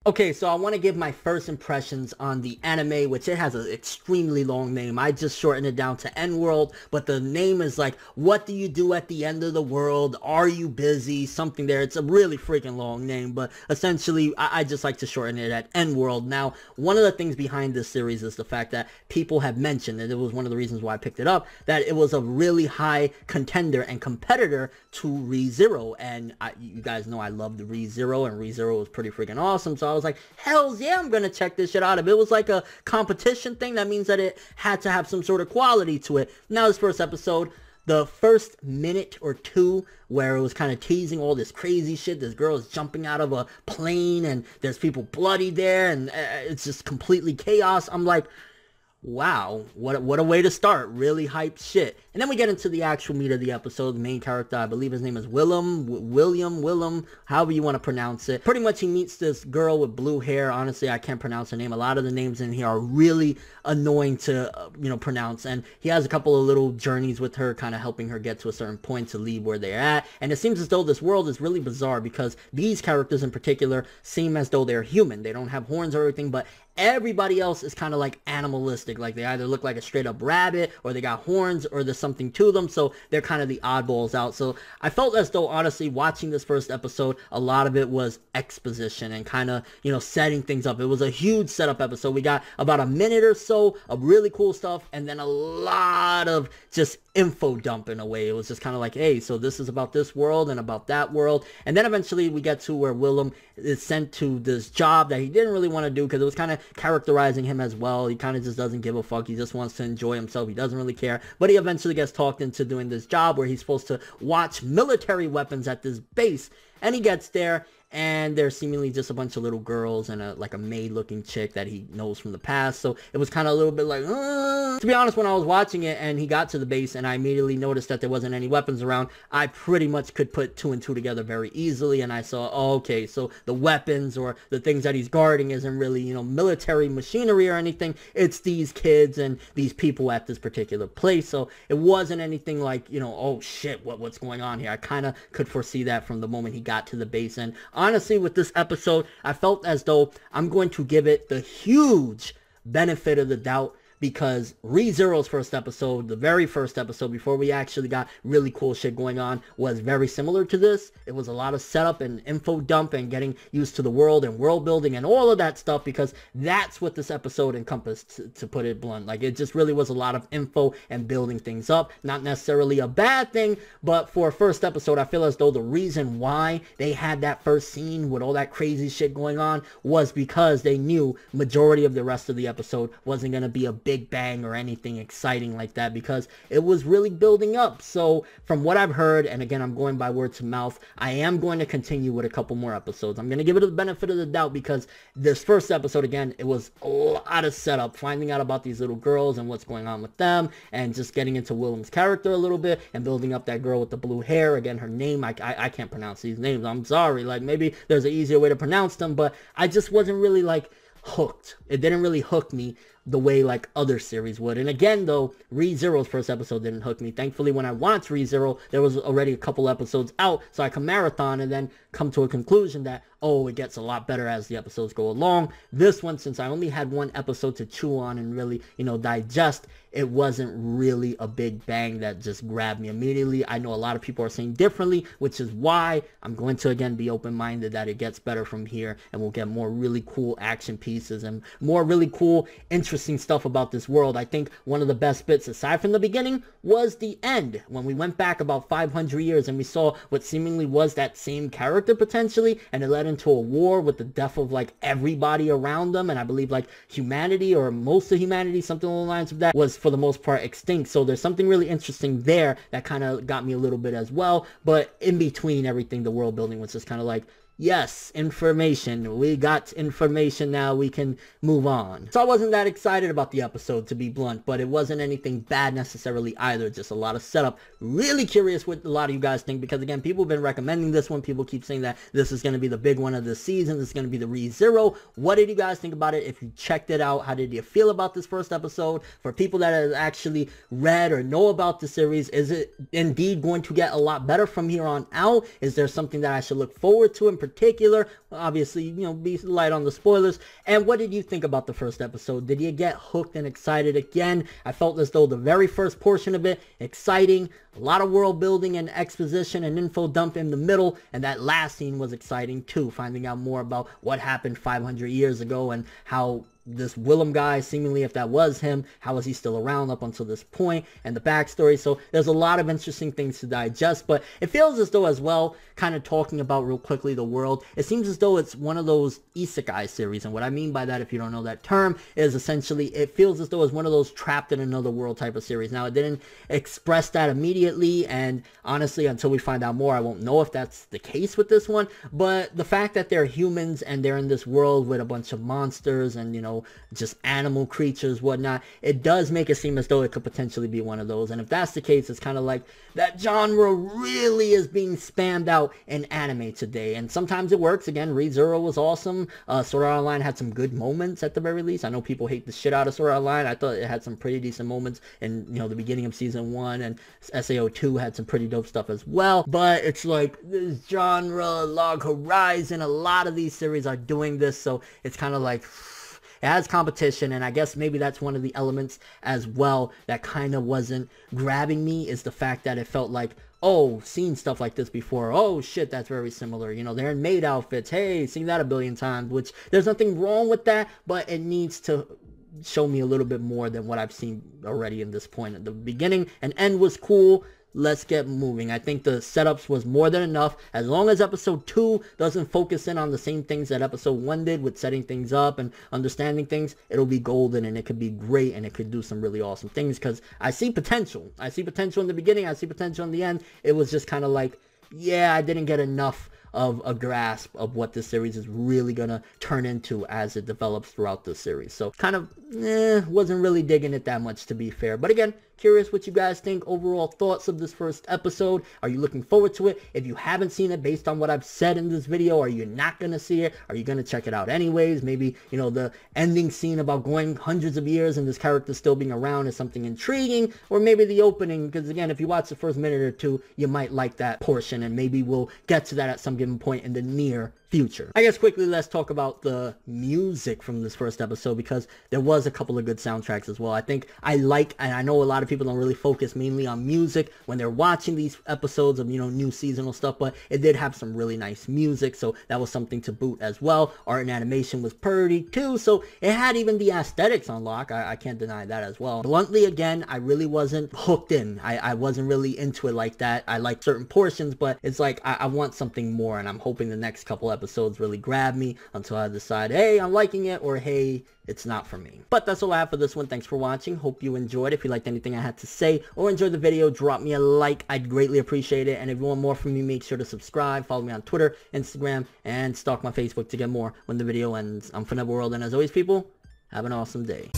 Okay, so I want to give my first impressions on the anime, which it has an extremely long name. I just shortened it down to N-World, but the name is like, what do you do at the end of the world? Are you busy? Something there. It's a really freaking long name, but essentially, I just like to shorten it at N-World. Now, one of the things behind this series is the fact that people have mentioned, and it was one of the reasons why I picked it up, that it was a really high contender and competitor to ReZero, and you guys know I love the ReZero, and ReZero was pretty freaking awesome, so I was like, hells yeah, I'm gonna check this shit out. If it was like a competition thing, that means that it had to have some sort of quality to it. Now this first episode, the first minute or two where it was kind of teasing all this crazy shit, this girl is jumping out of a plane and there's people bloody there and it's just completely chaos. I'm like, wow, what a way to start. Really hyped shit. And then we get into the actual meat of the episode. The main character, I believe his name is Willem, however you want to pronounce it. Pretty much he meets this girl with blue hair. Honestly, I can't pronounce her name. A lot of the names in here are really annoying to, pronounce. And he has a couple of little journeys with her, kind of helping her get to a certain point to leave where they're at. And it seems as though this world is really bizarre because these characters in particular seem as though they're human. They don't have horns or everything, but everybody else is kind of like animalistic. Like they either look like a straight up rabbit or they got horns or there's something to them. So they're kind of the oddballs out. So I felt as though, honestly, watching this first episode, a lot of it was exposition and kind of, setting things up. It was a huge setup episode. We got about a minute or so of really cool stuff and then a lot of just info dump in a way. It was just kind of like, hey, so this is about this world and about that world. And then eventually we get to where Willem is sent to this job that he didn't really want to do because it was kind of characterizing him as well. He kind of just doesn't give a fuck. He just wants to enjoy himself. He doesn't really care. But he eventually gets talked into doing this job where he's supposed to watch military weapons at this base. And he gets there and there's seemingly just a bunch of little girls and a maid looking chick that he knows from the past. So it was kind of a little bit like, to be honest, when I was watching it and he got to the base and I immediately noticed that there wasn't any weapons around, I pretty much could put two and two together very easily. And I saw, oh, okay, so the weapons or the things that he's guarding isn't really, military machinery or anything. It's these kids and these people at this particular place. So it wasn't anything like, oh shit, what's going on here? I kind of could foresee that from the moment he got to the base. And honestly, with this episode, I felt as though I'm going to give it the huge benefit of the doubt because ReZero's first episode, the very first episode before we actually got really cool shit going on, was very similar to this. It was a lot of setup and info dump and getting used to the world and world building and all of that stuff because that's what this episode encompassed, to put it blunt. Like, it just really was a lot of info and building things up. Not necessarily a bad thing, but for a first episode, I feel as though the reason why they had that first scene with all that crazy shit going on was because they knew majority of the rest of the episode wasn't going to be a big bang or anything exciting like that because it was really building up. So from what I've heard, and again, I'm going by word to mouth, I am going to continue with a couple more episodes. I'm going to give it the benefit of the doubt because this first episode, again, it was a lot of setup, finding out about these little girls and what's going on with them and just getting into Willem's character a little bit and building up that girl with the blue hair. Again, her name, I can't pronounce these names. I'm sorry. Like, maybe there's an easier way to pronounce them, but I just wasn't really like hooked. It didn't really hook me the way like other series would. And again, though, ReZero's first episode didn't hook me. Thankfully, when I watched ReZero, there was already a couple episodes out, so I could marathon and then come to a conclusion that, oh, it gets a lot better as the episodes go along. This one, since I only had one episode to chew on and really, digest, it wasn't really a big bang that just grabbed me immediately. I know a lot of people are saying differently, which is why I'm going to, again, be open-minded that it gets better from here and we'll get more really cool action pieces and more really cool, interesting stuff about this world. I think one of the best bits, aside from the beginning, was the end, when we went back about 500 years and we saw what seemingly was that same character potentially, and it led into a war with the death of like everybody around them, and I believe like humanity or most of humanity, something along the lines of that, was for the most part extinct. So there's something really interesting there that kind of got me a little bit as well. But in between everything, the world building was just kind of like, yes, information. We got information now. We can move on. So I wasn't that excited about the episode, to be blunt, but it wasn't anything bad necessarily either. Just a lot of setup. Really curious what a lot of you guys think because, again, people have been recommending this one. People keep saying that this is going to be the big one of the season. This is going to be the ReZero. What did you guys think about it? If you checked it out, how did you feel about this first episode? For people that have actually read or know about the series, is it indeed going to get a lot better from here on out? Is there something that I should look forward to in particular? particular. Obviously, you know, be light on the spoilers. And what did you think about the first episode? Did you get hooked and excited again? I felt as though the very first portion of it, exciting, a lot of world building and exposition and info dump in the middle, and that last scene was exciting too, finding out more about what happened 500 years ago and how this Willem guy, seemingly if that was him, how is he still around up until this point, and the backstory. So there's a lot of interesting things to digest, but it feels as though as well, kind of talking about real quickly the world, it seems as though it's one of those isekai series, and what I mean by that, if you don't know that term, is essentially it feels as though it's one of those trapped in another world type of series. Now, it didn't express that immediately, and honestly, until we find out more, I won't know if that's the case with this one, but the fact that they're humans and they're in this world with a bunch of monsters and, you know, just animal creatures, whatnot, it does make it seem as though it could potentially be one of those. And if that's the case, it's kind of like that genre really is being spammed out in anime today, and sometimes it works. Again, Re:Zero was awesome. Sword Art Online had some good moments at the very least. I know people hate the shit out of Sword Art Online. I thought it had some pretty decent moments in, you know, the beginning of season 1, and SAO2 had some pretty dope stuff as well. But it's like this genre, Log Horizon, a lot of these series are doing this, so it's kind of like it has competition, and I guess maybe that's one of the elements as well that kind of wasn't grabbing me, is the fact that it felt like, oh, seen stuff like this before. Oh shit, that's very similar. You know, they're in maid outfits. Hey, seen that a billion times, which there's nothing wrong with that, but it needs to show me a little bit more than what I've seen already in this point. At the beginning and end was cool. Let's get moving. I think the setups was more than enough. As long as episode 2 doesn't focus in on the same things that episode 1 did with setting things up and understanding things, it'll be golden, and it could be great, and it could do some really awesome things, because I see potential. I see potential in the beginning. I see potential in the end. It was just kind of like, yeah, I didn't get enough of a grasp of what this series is really gonna turn into as it develops throughout the series. So kind of wasn't really digging it that much, to be fair. But again, curious what you guys think. Overall thoughts of this first episode. Are you looking forward to it? If you haven't seen it, based on what I've said in this video, are you not gonna see it? Are you gonna check it out anyways? Maybe, you know, the ending scene about going hundreds of years and this character still being around is something intriguing, or maybe the opening, because again, if you watch the first minute or two, you might like that portion, and maybe we'll get to that at some given point in the near future. I guess quickly, let's talk about the music from this first episode, because there was a couple of good soundtracks as well. I think and I know a lot of people don't really focus mainly on music when they're watching these episodes of, you know, new seasonal stuff, but it did have some really nice music, so that was something to boot as well. Art and animation was pretty too, so it had even the aesthetics on lock. I can't deny that as well. Bluntly, again, I really wasn't hooked in. I wasn't really into it like that. I like certain portions, but it's like I want something more, and I'm hoping the next couple episodes really grab me until I decide, hey, I'm liking it, or hey, it's not for me. But that's all I have for this one. Thanks for watching. Hope you enjoyed. If you liked anything I had to say or enjoyed the video, drop me a like. I'd greatly appreciate it. And if you want more from me, make sure to subscribe. Follow me on Twitter, Instagram, and stalk my Facebook to get more when the video ends. I'm ForneverWorld, and as always, people, have an awesome day.